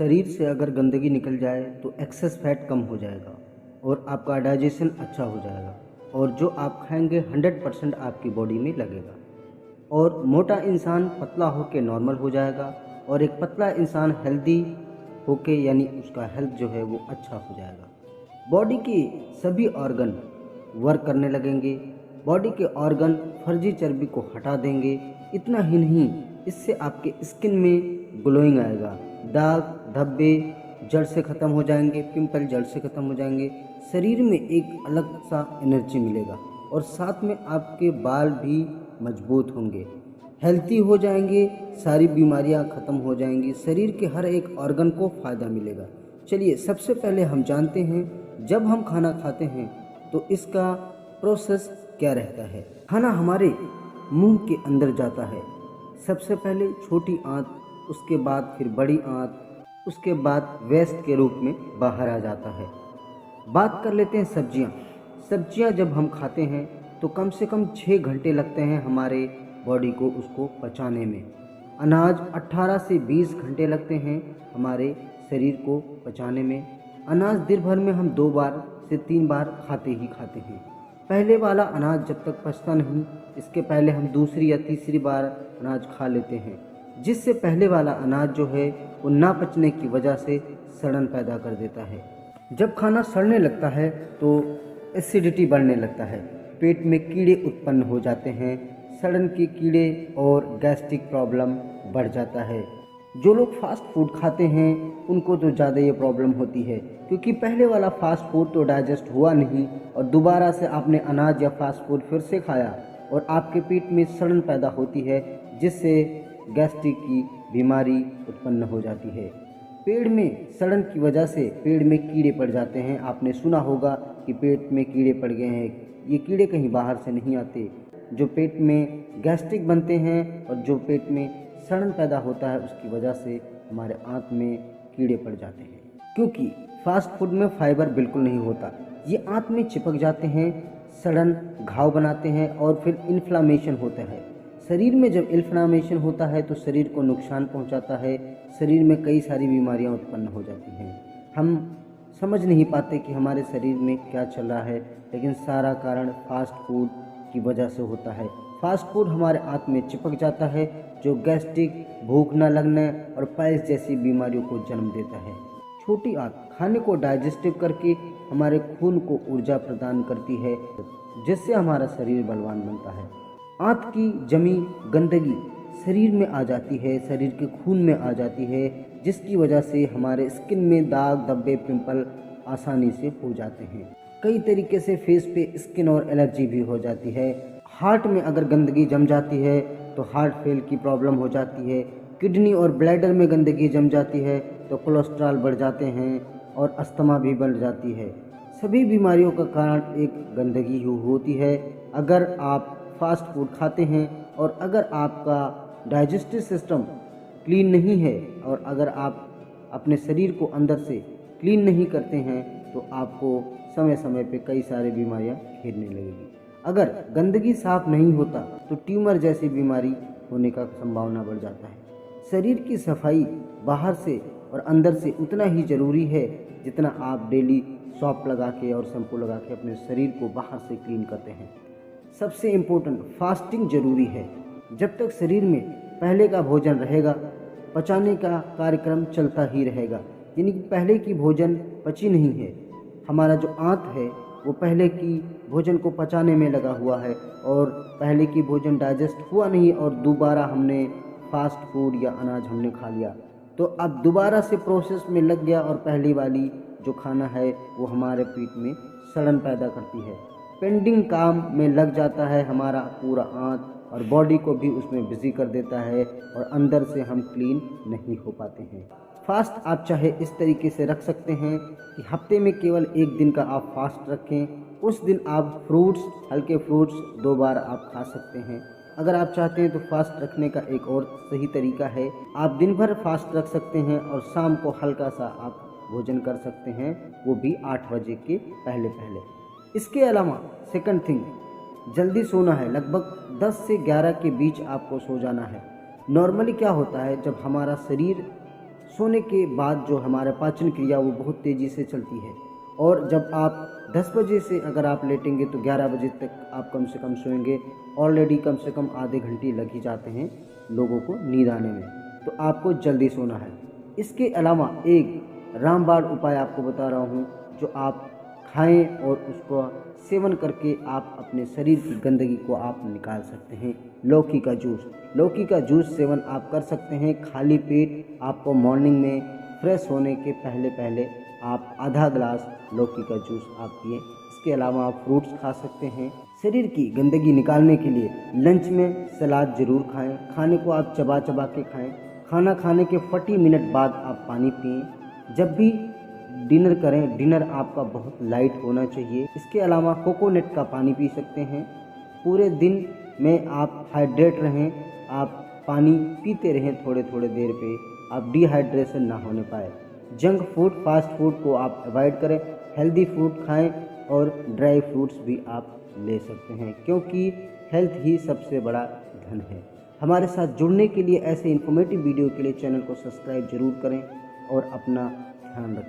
शरीर से अगर गंदगी निकल जाए तो एक्सेस फैट कम हो जाएगा और आपका डाइजेशन अच्छा हो जाएगा और जो आप खाएंगे 100% आपकी बॉडी में लगेगा। और मोटा इंसान पतला होके नॉर्मल हो जाएगा और एक पतला इंसान हेल्दी होके यानी उसका हेल्थ जो है वो अच्छा हो जाएगा। बॉडी के सभी ऑर्गन वर्क करने लगेंगे, बॉडी के ऑर्गन फर्जी चर्बी को हटा देंगे। इतना ही नहीं, इससे आपके स्किन में ग्लोइंग आएगा, दाग धब्बे जड़ से ख़त्म हो जाएंगे, पिंपल जड़ से ख़त्म हो जाएंगे, शरीर में एक अलग सा एनर्जी मिलेगा और साथ में आपके बाल भी मजबूत होंगे, हेल्थी हो जाएंगे, सारी बीमारियां ख़त्म हो जाएंगी, शरीर के हर एक ऑर्गन को फ़ायदा मिलेगा। चलिए सबसे पहले हम जानते हैं जब हम खाना खाते हैं तो इसका प्रोसेस क्या रहता है। खाना हमारे मुंह के अंदर जाता है, सबसे पहले छोटी आंत, उसके बाद फिर बड़ी आंत, उसके बाद वेस्ट के रूप में बाहर आ जाता है। बात कर लेते हैं सब्जियां जब हम खाते हैं तो कम से कम 6 घंटे लगते हैं हमारे बॉडी को उसको पचाने में। अनाज 18 से 20 घंटे लगते हैं हमारे शरीर को पचाने में। अनाज दिन भर में हम 2 बार से 3 बार खाते हैं। पहले वाला अनाज जब तक पचता नहीं, इसके पहले हम दूसरी या तीसरी बार अनाज खा लेते हैं, जिससे पहले वाला अनाज जो है वो ना पचने की वजह से सड़न पैदा कर देता है। जब खाना सड़ने लगता है तो एसिडिटी बढ़ने लगता है, पेट में कीड़े उत्पन्न हो जाते हैं, सड़न के कीड़े और गैस्ट्रिक प्रॉब्लम बढ़ जाता है। जो लोग फास्ट फूड खाते हैं उनको तो ज़्यादा ये प्रॉब्लम होती है, क्योंकि पहले वाला फास्ट फूड तो डाइजेस्ट हुआ नहीं और दोबारा से आपने अनाज या फास्ट फूड फिर से खाया और आपके पेट में सड़न पैदा होती है, जिससे गैस्ट्रिक की बीमारी उत्पन्न हो जाती है। पेड़ में सड़न की वजह से पेड़ में कीड़े पड़ जाते हैं। आपने सुना होगा कि पेट में कीड़े पड़ गए हैं। ये कीड़े कहीं बाहर से नहीं आते, जो पेट में गैस्ट्रिक बनते हैं और जो पेट में सड़न पैदा होता है उसकी वजह से हमारे आंत में कीड़े पड़ जाते हैं। क्योंकि फास्ट फूड में फाइबर बिल्कुल नहीं होता, ये आंत में चिपक जाते हैं, सड़न घाव बनाते हैं और फिर इन्फ्लामेशन होता है। शरीर में जब इन्फ्लामेशन होता है तो शरीर को नुकसान पहुंचाता है, शरीर में कई सारी बीमारियां उत्पन्न हो जाती हैं। हम समझ नहीं पाते कि हमारे शरीर में क्या चल रहा है, लेकिन सारा कारण फास्ट फूड की वजह से होता है। फास्ट फूड हमारे आंत में चिपक जाता है, जो गैस्ट्रिक, भूख न लगने और पाइल्स जैसी बीमारियों को जन्म देता है। छोटी आंत खाने को डाइजेस्टिव करके हमारे खून को ऊर्जा प्रदान करती है, जिससे हमारा शरीर बलवान बनता है। आंत की जमी गंदगी शरीर में आ जाती है, शरीर के खून में आ जाती है, जिसकी वजह से हमारे स्किन में दाग धब्बे पिंपल आसानी से हो जाते हैं। कई तरीके से फेस पे स्किन और एलर्जी भी हो जाती है। हार्ट में अगर गंदगी जम जाती है तो हार्ट फेल की प्रॉब्लम हो जाती है। किडनी और ब्लैडर में गंदगी जम जाती है तो कोलेस्ट्रॉल बढ़ जाते हैं और अस्थमा भी बढ़ जाती है। सभी बीमारियों का कारण एक गंदगी होती है। अगर आप फास्ट फूड खाते हैं और अगर आपका डाइजेस्टिव सिस्टम क्लीन नहीं है और अगर आप अपने शरीर को अंदर से क्लीन नहीं करते हैं तो आपको समय समय पे कई सारी बीमारियां घेरने लगेगी। अगर गंदगी साफ नहीं होता तो ट्यूमर जैसी बीमारी होने का संभावना बढ़ जाता है। शरीर की सफाई बाहर से और अंदर से उतना ही ज़रूरी है जितना आप डेली सॉप लगा के और शैम्पू लगा के अपने शरीर को बाहर से क्लीन करते हैं। सबसे इम्पोर्टेंट फास्टिंग ज़रूरी है। जब तक शरीर में पहले का भोजन रहेगा, पचाने का कार्यक्रम चलता ही रहेगा, यानी कि पहले की भोजन पची नहीं है। हमारा जो आंत है वो पहले की भोजन को पचाने में लगा हुआ है और पहले की भोजन डाइजेस्ट हुआ नहीं और दोबारा हमने फास्ट फूड या अनाज हमने खा लिया, तो अब दोबारा से प्रोसेस में लग गया और पहली वाली जो खाना है वो हमारे पेट में सड़न पैदा करती है। पेंडिंग काम में लग जाता है हमारा पूरा आंत और बॉडी को भी उसमें बिजी कर देता है और अंदर से हम क्लीन नहीं हो पाते हैं। फास्ट आप चाहे इस तरीके से रख सकते हैं कि हफ्ते में केवल 1 दिन का आप फास्ट रखें। उस दिन आप फ्रूट्स, हल्के फ्रूट्स 2 बार आप खा सकते हैं। अगर आप चाहते हैं तो फास्ट रखने का एक और सही तरीका है, आप दिन भर फास्ट रख सकते हैं और शाम को हल्का सा आप भोजन कर सकते हैं, वो भी 8 बजे के पहले पहले। इसके अलावा सेकंड थिंग, जल्दी सोना है। लगभग 10 से 11 के बीच आपको सो जाना है। नॉर्मली क्या होता है, जब हमारा शरीर सोने के बाद जो हमारा पाचन क्रिया वो बहुत तेज़ी से चलती है, और जब आप 10 बजे से अगर आप लेटेंगे तो 11 बजे तक आप कम से कम सोएंगे। ऑलरेडी कम से कम आधे घंटे लग ही जाते हैं लोगों को नींद आने में, तो आपको जल्दी सोना है। इसके अलावा एक रामबाण उपाय आपको बता रहा हूँ, जो आप खाएं और उसको सेवन करके आप अपने शरीर की गंदगी को आप निकाल सकते हैं। लौकी का जूस सेवन आप कर सकते हैं खाली पेट। आपको मॉर्निंग में फ्रेश होने के पहले आप आधा ग्लास लौकी का जूस आप पिए। इसके अलावा आप फ्रूट्स खा सकते हैं। शरीर की गंदगी निकालने के लिए लंच में सलाद ज़रूर खाएं। खाने को आप चबा चबा के खाएं। खाना खाने के 40 मिनट बाद आप पानी पिएं। जब भी डिनर करें, डिनर आपका बहुत लाइट होना चाहिए। इसके अलावा कोकोनट का पानी पी सकते हैं। पूरे दिन में आप हाइड्रेट रहें, आप पानी पीते रहें थोड़े थोड़े देर पे, आप डिहाइड्रेशन ना होने पाए। जंक फूड, फास्ट फूड को आप अवॉइड करें, हेल्दी फूड खाएं और ड्राई फ्रूट्स भी आप ले सकते हैं, क्योंकि हेल्थ ही सबसे बड़ा धन है। हमारे साथ जुड़ने के लिए, ऐसे इन्फॉर्मेटिव वीडियो के लिए चैनल को सब्सक्राइब जरूर करें और अपना ध्यान रखें।